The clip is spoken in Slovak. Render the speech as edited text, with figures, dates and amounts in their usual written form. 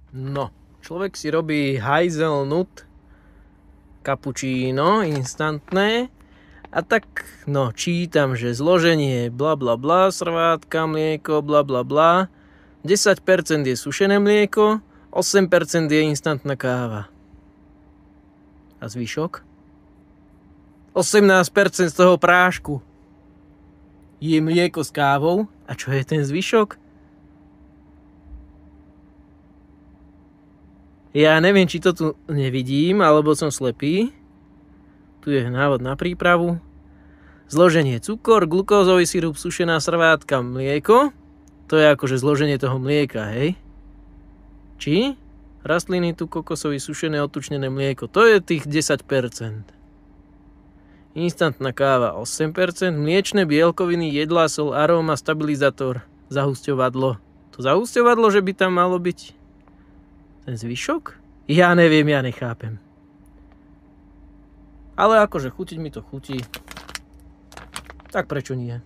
No, človek si robí hazelnut cappuccino instantné a tak, no, čítam, že zloženie bla bla bla, srvátka, mlieko, bla bla bla, 10% je sušené mlieko, 8% je instantná káva. A zvyšok? 18% z toho prášku je mlieko s kávou. A čo je ten zvyšok? Ja neviem, či to tu nevidím, alebo som slepý. Tu je návod na prípravu. Zloženie cukor, glukózový sirup, sušená srvátka, mlieko. To je akože zloženie toho mlieka, hej? Či? Rastliny, tu kokosový, sušené, otučnené mlieko. To je tých 10%. Instantná káva 8%. Mliečne bielkoviny, jedlá, sol, aróma, stabilizátor, zahusťovadlo. To zahusťovadlo, že by tam malo byť ten zvyšok? Ja neviem, ja nechápem. Ale akože chutiť mi to chutí. Tak prečo nie?